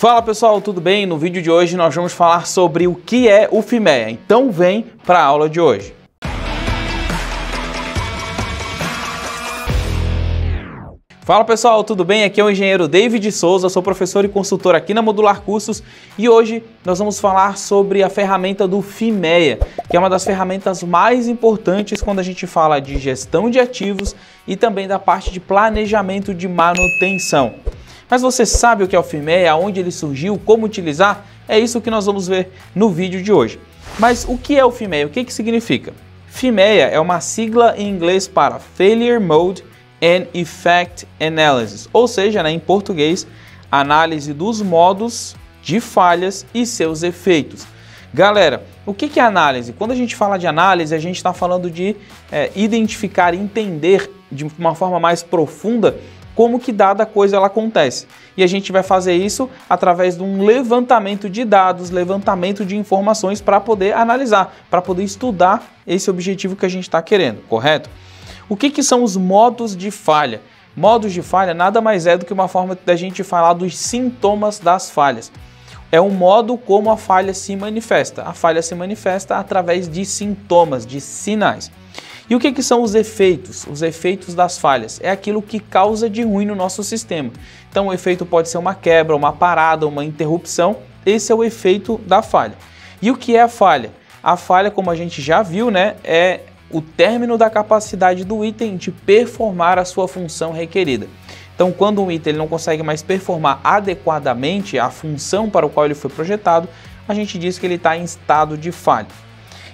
Fala pessoal, tudo bem? No vídeo de hoje nós vamos falar sobre o que é o FIMEA, então vem para a aula de hoje. Fala pessoal, tudo bem? Aqui é o engenheiro David Souza, sou professor e consultor aqui na Modular Cursos e hoje nós vamos falar sobre a ferramenta do FIMEA, que é uma das ferramentas mais importantes quando a gente fala de gestão de ativos e também da parte de planejamento de manutenção. Mas você sabe o que é o FIMEA, aonde ele surgiu, como utilizar? É isso que nós vamos ver no vídeo de hoje. Mas o que é o FIMEA? O que significa? FIMEA é uma sigla em inglês para Failure Mode and Effect Analysis, ou seja, em português, análise dos modos de falhas e seus efeitos. Galera, o que é análise? Quando a gente fala de análise, a gente está falando de identificar, entender de uma forma mais profunda como que dada coisa ela acontece. E a gente vai fazer isso através de um levantamento de dados, levantamento de informações para poder analisar, para poder estudar esse objetivo que a gente está querendo, correto? O que são os modos de falha? Modos de falha nada mais é do que uma forma da gente falar dos sintomas das falhas. É um modo como a falha se manifesta. A falha se manifesta através de sintomas, de sinais. E o que são os efeitos? Os efeitos das falhas. É aquilo que causa de ruim no nosso sistema. Então o efeito pode ser uma quebra, uma parada, uma interrupção. Esse é o efeito da falha. E o que é a falha? A falha, como a gente já viu, é o término da capacidade do item de performar a sua função requerida. Então, quando um item não consegue mais performar adequadamente a função para o qual ele foi projetado, a gente diz que ele está em estado de falha.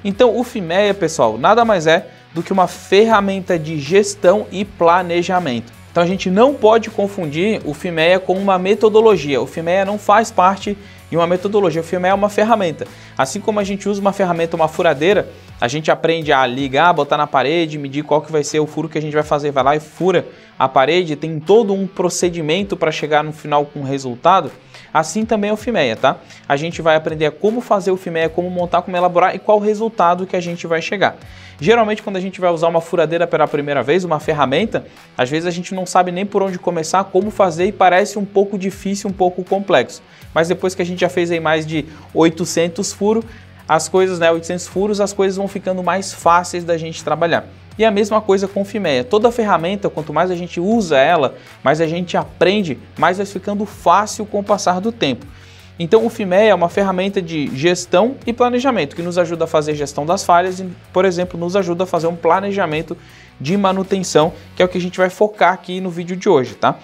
Então, o FIMEA, pessoal, nada mais é do que uma ferramenta de gestão e planejamento. Então, a gente não pode confundir o FIMEA com uma metodologia. O FIMEA não faz parte de uma metodologia. O FIMEA é uma ferramenta. Assim como a gente usa uma ferramenta, uma furadeira, a gente aprende a ligar, botar na parede, medir qual que vai ser o furo que a gente vai fazer, vai lá e fura a parede, tem todo um procedimento para chegar no final com o resultado. Assim também é o FIMEA, tá? A gente vai aprender como fazer o FIMEA, como montar, como elaborar e qual o resultado que a gente vai chegar. Geralmente, quando a gente vai usar uma furadeira pela primeira vez, uma ferramenta, às vezes a gente não sabe nem por onde começar, como fazer e parece um pouco difícil, um pouco complexo. Mas depois que a gente já fez aí mais de 800 furos, as coisas, 800 furos, as coisas vão ficando mais fáceis da gente trabalhar. E a mesma coisa com o FIMEA. Toda ferramenta, quanto mais a gente usa ela, mais a gente aprende, mais vai ficando fácil com o passar do tempo. Então o FIMEA é uma ferramenta de gestão e planejamento que nos ajuda a fazer gestão das falhas e, por exemplo, nos ajuda a fazer um planejamento de manutenção, que é o que a gente vai focar aqui no vídeo de hoje, tá?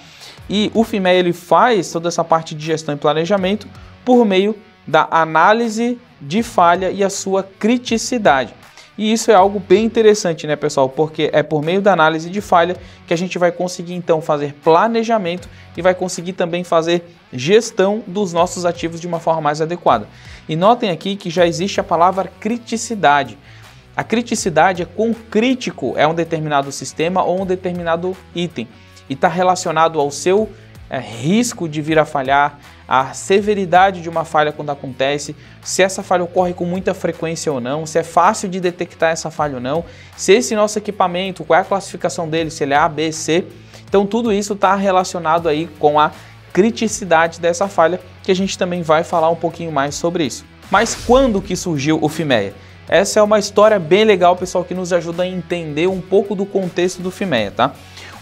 E o FIMEA ele faz toda essa parte de gestão e planejamento por meio da análise de falha e a sua criticidade. E isso é algo bem interessante, né, pessoal? Porque é por meio da análise de falha que a gente vai conseguir, então, fazer planejamento e vai conseguir também fazer gestão dos nossos ativos de uma forma mais adequada. E notem aqui que já existe a palavra criticidade. A criticidade é quão crítico é um determinado sistema ou um determinado item. E está relacionado ao seu risco de vir a falhar, a severidade de uma falha quando acontece, se essa falha ocorre com muita frequência ou não, se é fácil de detectar essa falha ou não, se esse nosso equipamento, qual é a classificação dele, se ele é A, B, C. Então tudo isso está relacionado aí com a criticidade dessa falha, que a gente também vai falar um pouquinho mais sobre isso. Mas quando que surgiu o FIMEA? Essa é uma história bem legal, pessoal, que nos ajuda a entender um pouco do contexto do FIMEA, tá?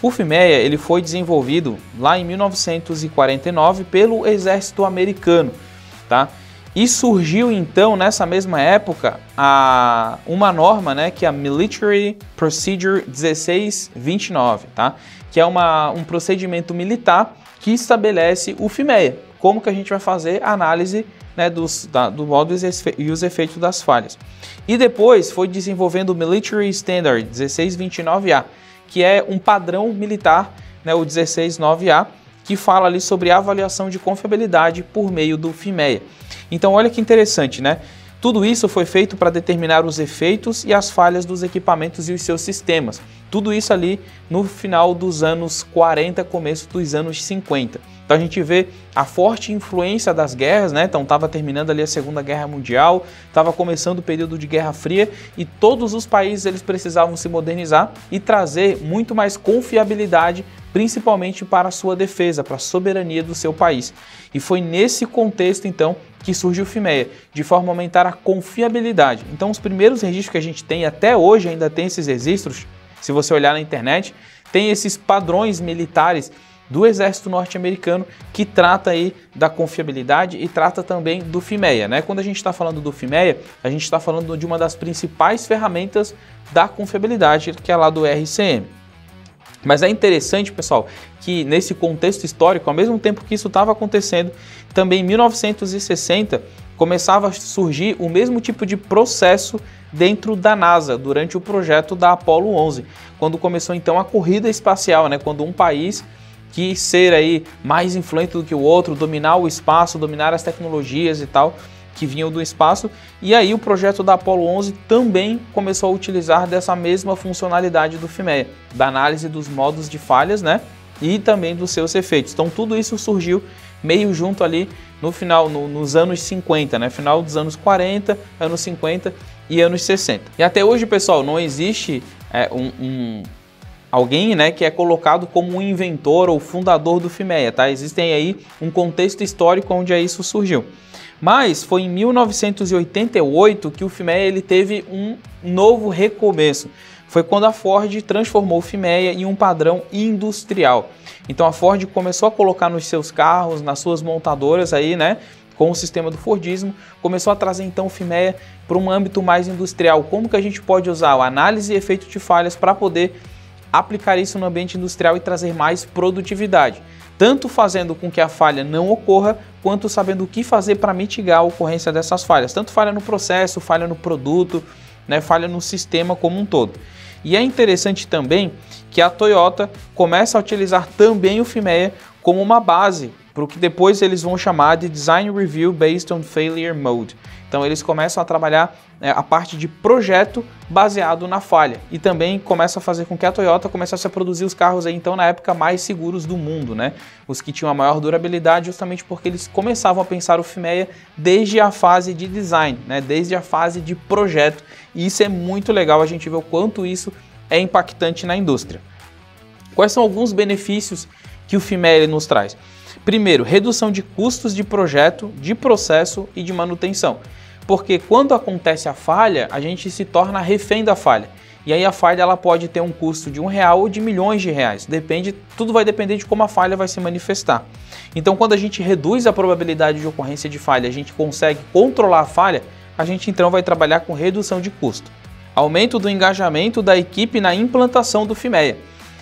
O FIMEA ele foi desenvolvido lá em 1949 pelo exército americano, tá? E surgiu então nessa mesma época uma norma, que é a Military Procedure 1629, tá? Que é um procedimento militar que estabelece o FIMEA, como que a gente vai fazer a análise do modo e os efeitos das falhas. E depois foi desenvolvendo o Military Standard 1629A, que é um padrão militar, o 169A, que fala ali sobre avaliação de confiabilidade por meio do FIMEA. Então olha que interessante, Tudo isso foi feito para determinar os efeitos e as falhas dos equipamentos e os seus sistemas. Tudo isso ali no final dos anos 40, começo dos anos 50. Então a gente vê a forte influência das guerras, né? Então estava terminando ali a Segunda Guerra Mundial, estava começando o período de Guerra Fria e todos os países eles precisavam se modernizar e trazer muito mais confiabilidade, principalmente para a sua defesa, para a soberania do seu país. E foi nesse contexto então que surge o FIMEA, de forma a aumentar a confiabilidade. Então os primeiros registros que a gente tem, até hoje ainda tem esses registros, se você olhar na internet, tem esses padrões militares do exército norte-americano que trata aí da confiabilidade e trata também do FIMEA, né? Quando a gente está falando do FIMEA, a gente está falando de uma das principais ferramentas da confiabilidade, que é lá do RCM. Mas é interessante, pessoal, que nesse contexto histórico, ao mesmo tempo que isso estava acontecendo, também em 1960 começava a surgir o mesmo tipo de processo dentro da NASA, durante o projeto da Apollo 11, quando começou então a corrida espacial, né? Quando um país quis ser aí mais influente do que o outro, dominar o espaço, dominar as tecnologias e tal, que vinham do espaço, e aí o projeto da Apollo 11 também começou a utilizar dessa mesma funcionalidade do FIMEA, da análise dos modos de falhas, né, e também dos seus efeitos. Então tudo isso surgiu meio junto ali no final, nos anos 50, né, final dos anos 40, anos 50 e anos 60. E até hoje, pessoal, não existe alguém, né, que é colocado como um inventor ou fundador do FIMEA, tá? Existem aí um contexto histórico onde isso surgiu. Mas foi em 1988 que o FIMEA ele teve um novo recomeço. Foi quando a Ford transformou o FIMEA em um padrão industrial. Então a Ford começou a colocar nos seus carros, nas suas montadoras aí, né, com o sistema do Fordismo, começou a trazer então o FIMEA para um âmbito mais industrial. Como que a gente pode usar a análise e efeito de falhas para poder aplicar isso no ambiente industrial e trazer mais produtividade, tanto fazendo com que a falha não ocorra, quanto sabendo o que fazer para mitigar a ocorrência dessas falhas, tanto falha no processo, falha no produto, né, falha no sistema como um todo. E é interessante também que a Toyota começa a utilizar também o FIMEA como uma base para o que depois eles vão chamar de Design Review Based on Failure Mode. Então eles começam a trabalhar a parte de projeto baseado na falha e também começa a fazer com que a Toyota começasse a produzir os carros aí, então na época mais seguros do mundo, né? Os que tinham a maior durabilidade, justamente porque eles começavam a pensar o FIMEA desde a fase de design, né? Desde a fase de projeto, e isso é muito legal, a gente vê o quanto isso é impactante na indústria. Quais são alguns benefícios que o FIMEA nos traz? Primeiro, redução de custos de projeto, de processo e de manutenção. Porque quando acontece a falha, a gente se torna refém da falha. E aí a falha ela pode ter um custo de R$1 ou de milhões de reais. Tudo vai depender de como a falha vai se manifestar. Então quando a gente reduz a probabilidade de ocorrência de falha, a gente consegue controlar a falha, a gente então vai trabalhar com redução de custo. Aumento do engajamento da equipe na implantação do FIMEA.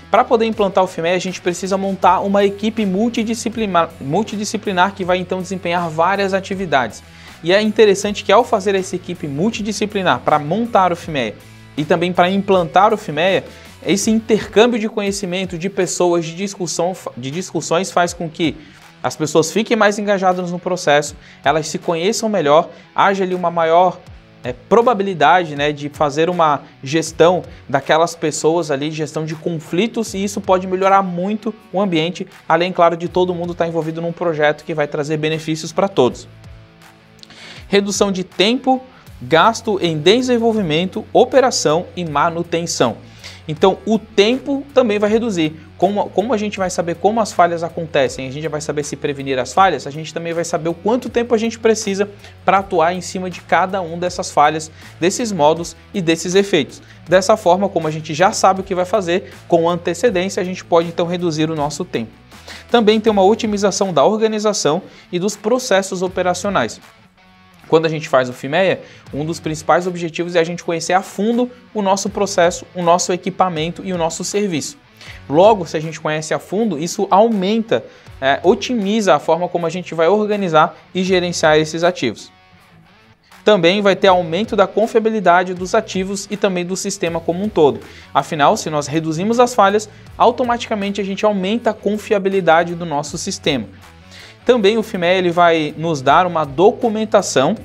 Para poder implantar o FIMEA, a gente precisa montar uma equipe multidisciplinar que vai então desempenhar várias atividades. E é interessante que ao fazer essa equipe multidisciplinar para montar o FIMEA e também para implantar o FIMEA, esse intercâmbio de conhecimento de pessoas, de discussões faz com que as pessoas fiquem mais engajadas no processo, elas se conheçam melhor, haja ali uma maior probabilidade, né, de fazer uma gestão daquelas pessoas ali, gestão de conflitos, e isso pode melhorar muito o ambiente, além, claro, de todo mundo estar envolvido num projeto que vai trazer benefícios para todos. Redução de tempo gasto em desenvolvimento, operação e manutenção. Então o tempo também vai reduzir. Como a gente vai saber como as falhas acontecem, a gente vai saber se prevenir as falhas, a gente também vai saber o quanto tempo a gente precisa para atuar em cima de cada um dessas falhas, desses modos e desses efeitos. Dessa forma, como a gente já sabe o que vai fazer, com antecedência a gente pode então reduzir o nosso tempo. Também tem uma otimização da organização e dos processos operacionais. Quando a gente faz o FIMEA, um dos principais objetivos é a gente conhecer a fundo o nosso processo, o nosso equipamento e o nosso serviço. Logo, se a gente conhece a fundo, isso aumenta, otimiza a forma como a gente vai organizar e gerenciar esses ativos. Também vai ter aumento da confiabilidade dos ativos e também do sistema como um todo. Afinal, se nós reduzimos as falhas, automaticamente a gente aumenta a confiabilidade do nosso sistema. Também o FIMEA ele vai nos dar uma documentação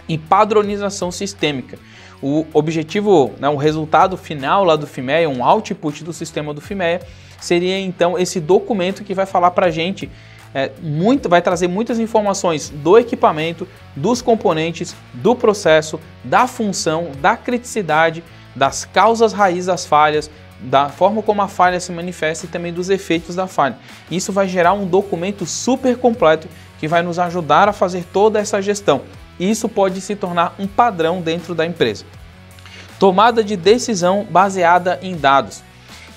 e padronização sistêmica. O objetivo, né, o resultado final lá do FIMEA, um output do sistema do FIMEA, seria então esse documento que vai falar para a gente, vai trazer muitas informações do equipamento, dos componentes, do processo, da função, da criticidade, das causas raiz das falhas, da forma como a falha se manifesta e também dos efeitos da falha. Isso vai gerar um documento super completo que vai nos ajudar a fazer toda essa gestão. Isso pode se tornar um padrão dentro da empresa. Tomada de decisão baseada em dados.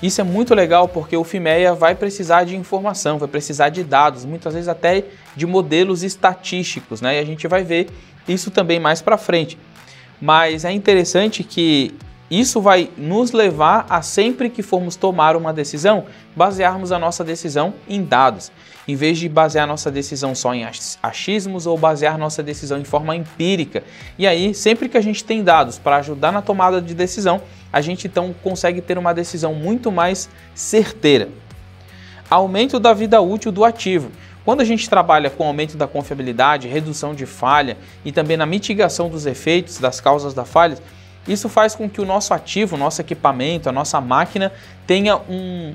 Isso é muito legal porque o FIMEA vai precisar de informação, vai precisar de dados, muitas vezes até de modelos estatísticos, né? E a gente vai ver isso também mais para frente. Mas é interessante que isso vai nos levar a, sempre que formos tomar uma decisão, basearmos a nossa decisão em dados, em vez de basear nossa decisão só em achismos ou basear nossa decisão em forma empírica. E aí, sempre que a gente tem dados para ajudar na tomada de decisão, a gente então consegue ter uma decisão muito mais certeira. Aumento da vida útil do ativo. Quando a gente trabalha com aumento da confiabilidade, redução de falha e também na mitigação dos efeitos das causas da falha, isso faz com que o nosso ativo, o nosso equipamento, a nossa máquina tenha um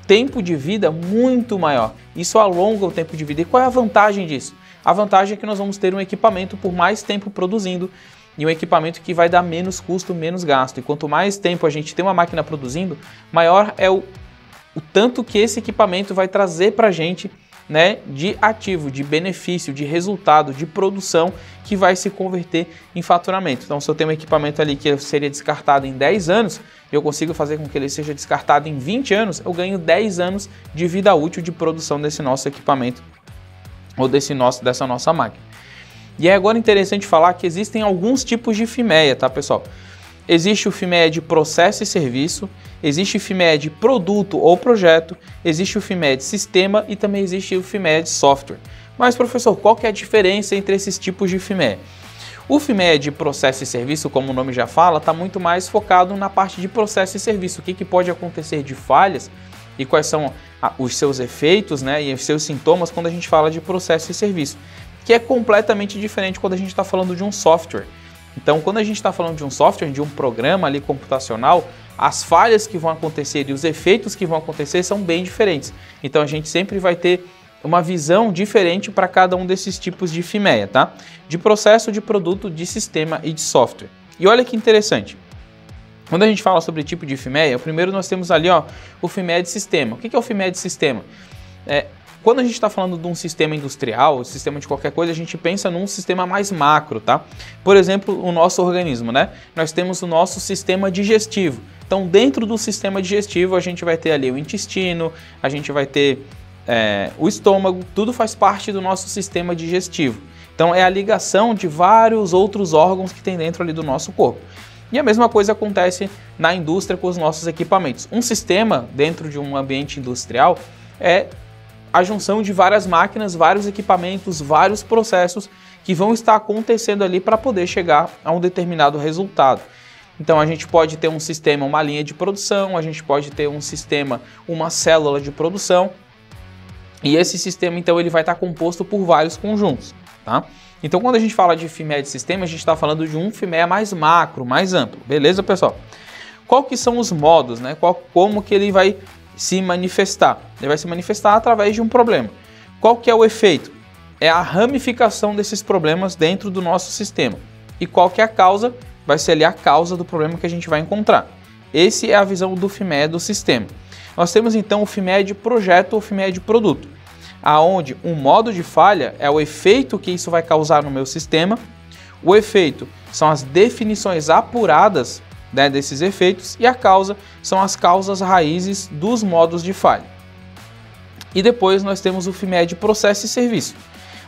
tempo de vida muito maior. Isso alonga o tempo de vida. E qual é a vantagem disso? A vantagem é que nós vamos ter um equipamento por mais tempo produzindo e um equipamento que vai dar menos custo, menos gasto. E quanto mais tempo a gente tem uma máquina produzindo, maior é o tanto que esse equipamento vai trazer para a gente, né, de ativo, de benefício, de resultado, de produção que vai se converter em faturamento. Então, se eu tenho um equipamento ali que seria descartado em 10 anos, eu consigo fazer com que ele seja descartado em 20 anos, eu ganho 10 anos de vida útil de produção desse nosso equipamento ou dessa nossa máquina. E é agora interessante falar que existem alguns tipos de FIMEA, tá, pessoal? Existe o FIMEA de processo e serviço, existe o FIMEA de produto ou projeto, existe o FIMEA de sistema e também existe o FIMEA de software. Mas, professor, qual que é a diferença entre esses tipos de FIMEA? O FIMEA de processo e serviço, como o nome já fala, está muito mais focado na parte de processo e serviço. O que pode acontecer de falhas e quais são os seus efeitos, né, e os seus sintomas quando a gente fala de processo e serviço, que é completamente diferente quando a gente está falando de um software. Então, quando a gente está falando de um software, de um programa ali computacional, as falhas que vão acontecer e os efeitos que vão acontecer são bem diferentes. Então, a gente sempre vai ter uma visão diferente para cada um desses tipos de FIMEA, tá? De processo, de produto, de sistema e de software. E olha que interessante. Quando a gente fala sobre tipo de FIMEA, primeiro nós temos ali, ó, o FIMEA de sistema. O que é o FIMEA de sistema? Quando a gente está falando de um sistema industrial, sistema de qualquer coisa, a gente pensa num sistema mais macro, tá? Por exemplo, o nosso organismo, né? Nós temos o nosso sistema digestivo. Então, dentro do sistema digestivo, a gente vai ter ali o intestino, a gente vai ter o estômago, tudo faz parte do nosso sistema digestivo. Então, é a ligação de vários outros órgãos que tem dentro ali do nosso corpo. E a mesma coisa acontece na indústria com os nossos equipamentos. Um sistema dentro de um ambiente industrial é a junção de várias máquinas, vários equipamentos, vários processos que vão estar acontecendo ali para poder chegar a um determinado resultado. Então a gente pode ter um sistema, uma linha de produção, a gente pode ter um sistema, uma célula de produção, e esse sistema então ele vai estar composto por vários conjuntos, tá? Então quando a gente fala de FIMEA de sistema, a gente está falando de um FIMEA mais macro, mais amplo, beleza, pessoal? Qual que são os modos, né? Como que ele vai se manifestar? Ele vai se manifestar através de um problema. Qual que é o efeito? É a ramificação desses problemas dentro do nosso sistema. E qual que é a causa? Vai ser ali a causa do problema que a gente vai encontrar. Essa é a visão do FIMEA do sistema. Nós temos então o FIMEA de projeto ou FIMEA de produto, aonde um modo de falha é o efeito que isso vai causar no meu sistema. O efeito são as definições apuradas, né, desses efeitos, e a causa são as causas raízes dos modos de falha. E depois nós temos o FIMEA de processo e serviço,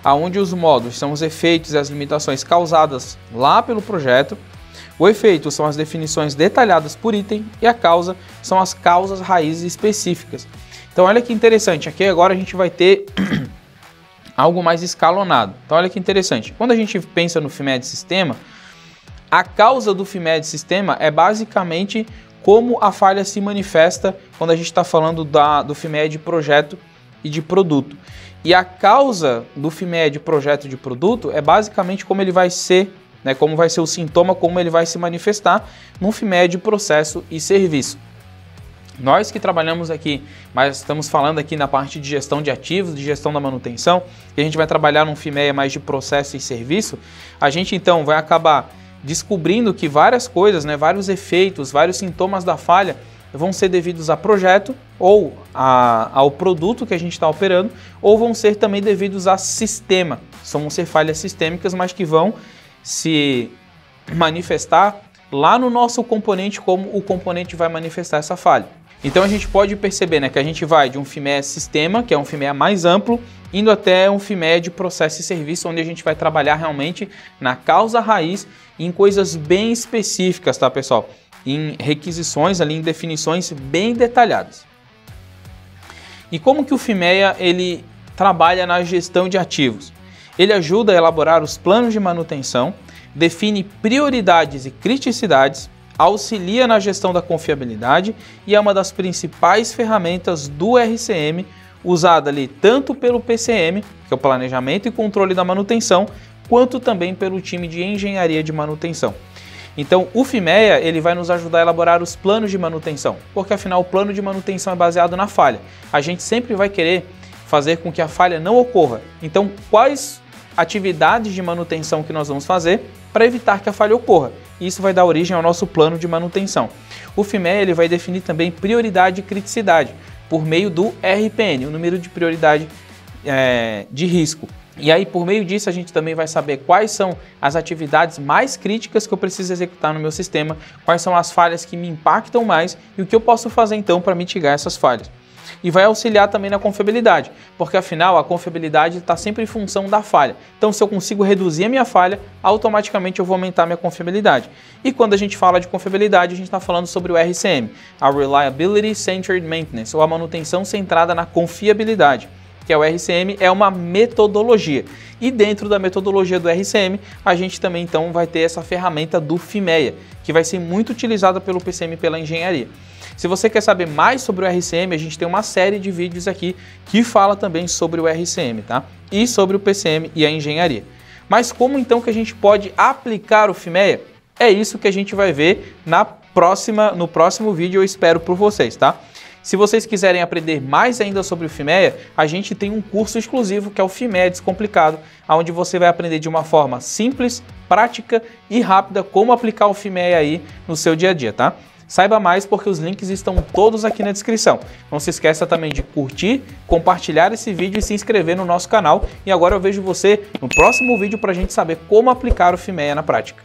aonde os modos são os efeitos e as limitações causadas lá pelo projeto, o efeito são as definições detalhadas por item e a causa são as causas raízes específicas. Então olha que interessante, aqui agora a gente vai ter algo mais escalonado. Então olha que interessante, quando a gente pensa no FIMEA de sistema, a causa do FIMEA de sistema é basicamente como a falha se manifesta quando a gente está falando do FIMEA de projeto e de produto. E a causa do FIMEA de projeto e de produto é basicamente como ele vai ser né, como vai ser o sintoma, como ele vai se manifestar no FIMEA de processo e serviço. Nós que trabalhamos aqui, mas estamos falando aqui na parte de gestão de ativos, de gestão da manutenção, e a gente vai trabalhar num FIMEA mais de processo e serviço, a gente então vai acabar descobrindo que várias coisas, né, vários efeitos, vários sintomas da falha vão ser devidos a projeto ou ao produto que a gente está operando, ou vão ser também devidos a sistema. Vão ser falhas sistêmicas, mas que vão se manifestar lá no nosso componente, como o componente vai manifestar essa falha. Então a gente pode perceber, né, que a gente vai de um FIMEA sistema, que é um FIMEA mais amplo, indo até um FIMEA de processo e serviço, onde a gente vai trabalhar realmente na causa raiz, em coisas bem específicas, tá, pessoal? Em requisições, ali, em definições bem detalhadas. E como que o FIMEA ele trabalha na gestão de ativos? Ele ajuda a elaborar os planos de manutenção, define prioridades e criticidades, auxilia na gestão da confiabilidade e é uma das principais ferramentas do RCM, usada ali tanto pelo PCM, que é o Planejamento e Controle da Manutenção, quanto também pelo time de Engenharia de Manutenção. Então, o FIMEA ele vai nos ajudar a elaborar os planos de manutenção, porque afinal o plano de manutenção é baseado na falha. A gente sempre vai querer fazer com que a falha não ocorra. Então, quais atividades de manutenção que nós vamos fazer para evitar que a falha ocorra? Isso vai dar origem ao nosso plano de manutenção. O FIMEA ele vai definir também prioridade e criticidade por meio do RPN, o número de prioridade de risco. E aí, por meio disso, a gente também vai saber quais são as atividades mais críticas que eu preciso executar no meu sistema, quais são as falhas que me impactam mais e o que eu posso fazer então para mitigar essas falhas. E vai auxiliar também na confiabilidade, porque afinal a confiabilidade está sempre em função da falha. Então, se eu consigo reduzir a minha falha, automaticamente eu vou aumentar a minha confiabilidade. E quando a gente fala de confiabilidade, a gente está falando sobre o RCM, a Reliability Centered Maintenance, ou a manutenção centrada na confiabilidade, que é o RCM, é uma metodologia. E dentro da metodologia do RCM, a gente também então vai ter essa ferramenta do FIMEA, que vai ser muito utilizada pelo PCM e pela engenharia. Se você quer saber mais sobre o RCM, a gente tem uma série de vídeos aqui que fala também sobre o RCM, tá? E sobre o PCM e a engenharia. Mas como então que a gente pode aplicar o FIMEA? É isso que a gente vai ver no próximo vídeo, eu espero por vocês, tá? Se vocês quiserem aprender mais ainda sobre o FIMEA, a gente tem um curso exclusivo que é o FIMEA Descomplicado, onde você vai aprender de uma forma simples, prática e rápida como aplicar o FIMEA aí no seu dia a dia, tá? Saiba mais porque os links estão todos aqui na descrição. Não se esqueça também de curtir, compartilhar esse vídeo e se inscrever no nosso canal. E agora eu vejo você no próximo vídeo para a gente saber como aplicar o FIMEA na prática.